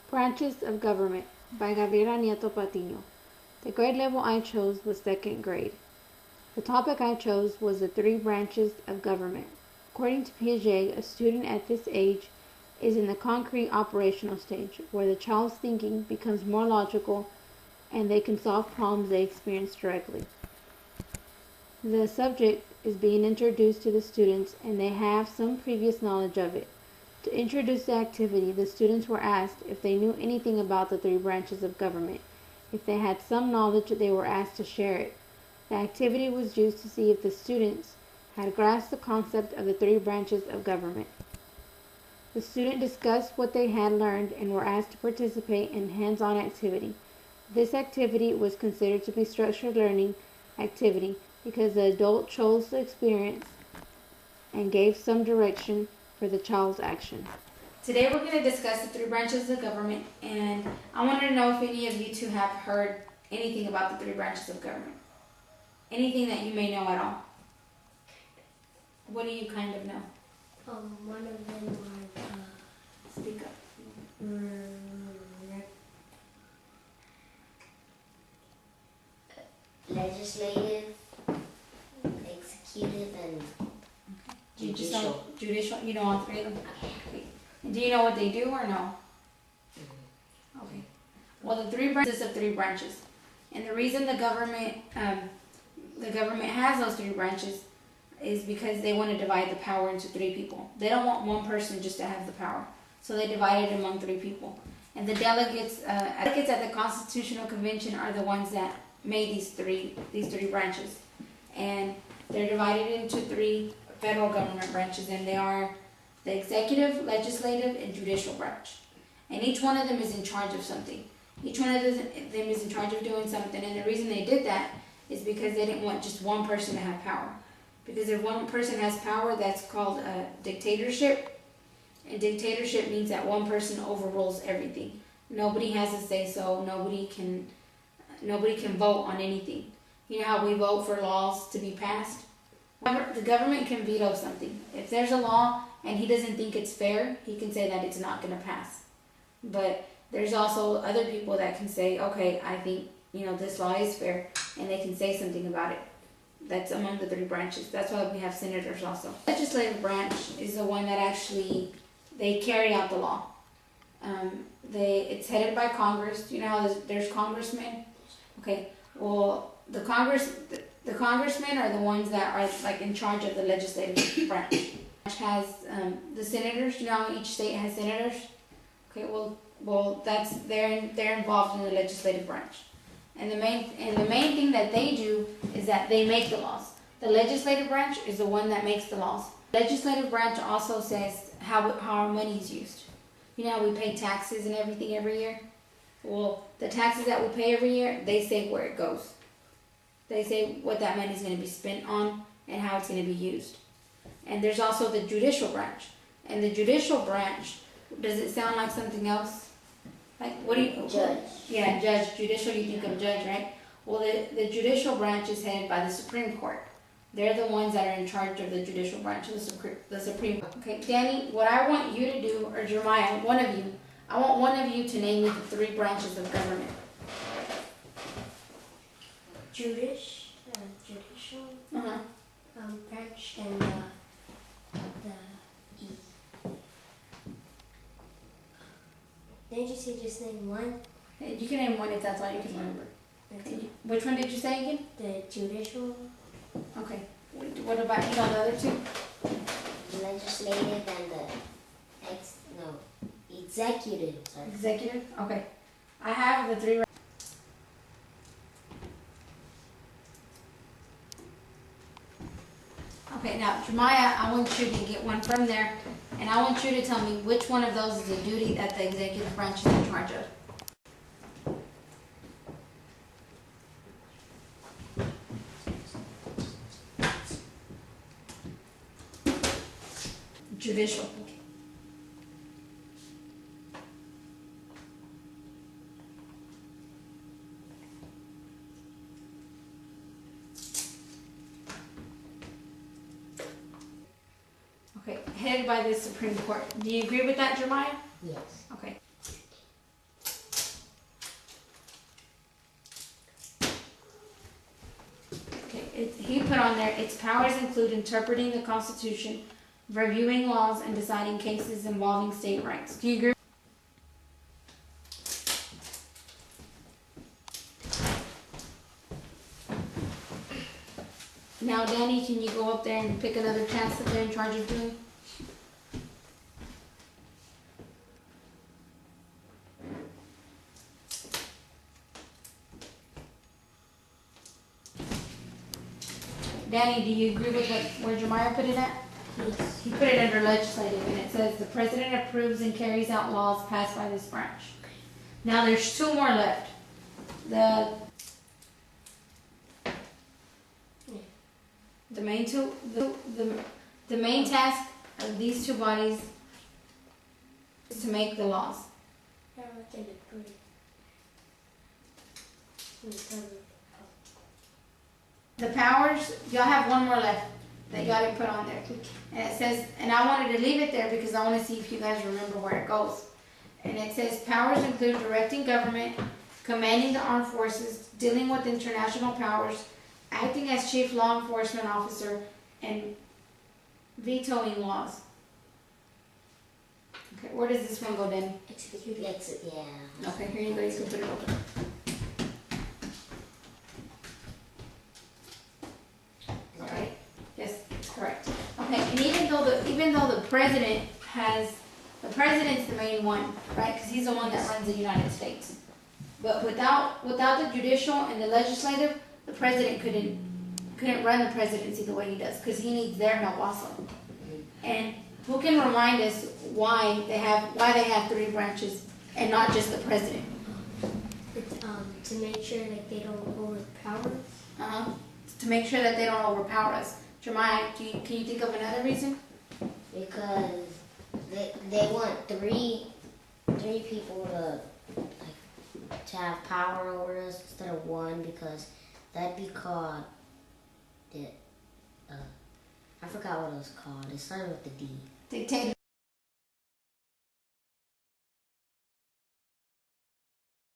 Branches of Government by Gabriela Nieto-Patino. The grade level I chose was second grade. The topic I chose was the three branches of government. According to Piaget, a student at this age is in the concrete operational stage, where the child's thinking becomes more logical and they can solve problems they experience directly. The subject is being introduced to the students and they have some previous knowledge of it. To introduce the activity, the students were asked if they knew anything about the three branches of government. If they had some knowledge, they were asked to share it. The activity was used to see if the students had grasped the concept of the three branches of government. The students discussed what they had learned and were asked to participate in hands-on activity. This activity was considered to be structured learning activity because the adult chose the experience and gave some direction for the child's action. Today we're going to discuss the three branches of government, and I wanted to know if any of you two have heard anything about the three branches of government. Anything that you may know at all. What do you kind of know? One of them was Speak up. Legislative, executive, and judicial. Judicial. You know all three of them? Okay. And do you know what they do or no? Okay. Well, the three branches of three branches. And the reason the government has those three branches is because they want to divide the power into three people. They don't want one person just to have the power. So they divide it among three people. And the delegates at the Constitutional Convention are the ones that made these three branches. And they're divided into three federal government branches, and they are the executive, legislative, and judicial branch. And each one of them is in charge of something. Each one of them is in charge of doing something, and the reason they did that is because they didn't want just one person to have power. Because if one person has power, that's called a dictatorship. And dictatorship means that one person overrules everything. Nobody has a say-so. Nobody can vote on anything. You know how we vote for laws to be passed? The government can veto something. If there's a law and he doesn't think it's fair, he can say that it's not going to pass. But there's also other people that can say, okay, I think, this law is fair, and they can say something about it. That's among the three branches. That's why we have senators also. The legislative branch is the one that actually, they carry out the law. It's headed by Congress. You know how there's congressmen? Okay, well, the congressmen are the ones that are like in charge of the legislative branch. Which has the senators. You know how each state has senators? Okay, well, they're involved in the legislative branch. And the main thing that they do is that they make the laws. The legislative branch is the one that makes the laws. The legislative branch also says how our money is used. You know how we pay taxes and everything every year? Well, the taxes that we pay every year, they say where it goes. They say what that money is going to be spent on and how it's going to be used. And there's also the judicial branch. And the judicial branch, does it sound like something else? Like, what do you... Judge. Yeah, judge. Judicial, you think of judge, right? Well, the judicial branch is headed by the Supreme Court. They're the ones that are in charge of the judicial branch of the Supreme Court. Okay, Danny, what I want you to do, or Jeremiah, I want one of you to name me the three branches of government. Judicial branch, and the didn't you say just name one? You can name one if that's all you can remember. Okay. Which one did you say again? The judicial. Okay. What about the other two? The legislative and the executive. Sorry. Executive? Okay. I have the three. Okay, now, Jeremiah, I want you to get one from there, and I want you to tell me which one of those is a duty that the executive branch is in charge of. Judicial. Okay, headed by the Supreme Court. Do you agree with that, Jeremiah? Yes. Okay. he put on there, its powers include interpreting the Constitution, reviewing laws, and deciding cases involving state rights. Do you agree? Now, Danny, can you go up there and pick another task that they're in charge of doing? Danny, do you agree with where Jeremiah put it at? Yes. He put it under legislative, and it says the president approves and carries out laws passed by this branch. Now there's two more left. The main two, the main task of these two bodies is to make the laws. The powers, y'all have one more left that y'all didn't put on there. And it says, and I wanted to leave it there because I want to see if you guys remember where it goes. And it says powers include directing government, commanding the armed forces, dealing with international powers, acting as chief law enforcement officer, and vetoing laws. Okay, where does this one go, Danny? Execute, yeah. Okay, here you go, you can put it open. Alright, yes, correct. Okay, and even though the president's the main one, right? Because he's the one that runs the United States. But without the judicial and the legislative, the president couldn't run the presidency the way he does, because he needs their help also. And who can remind us why they have three branches and not just the president? It's to make sure like they don't overpower. To make sure that they don't overpower us. Jeremiah, can you think of another reason? Because they want three people to have power over us instead of one, because that'd be called I forgot what it was called. It started with the D. Dictator.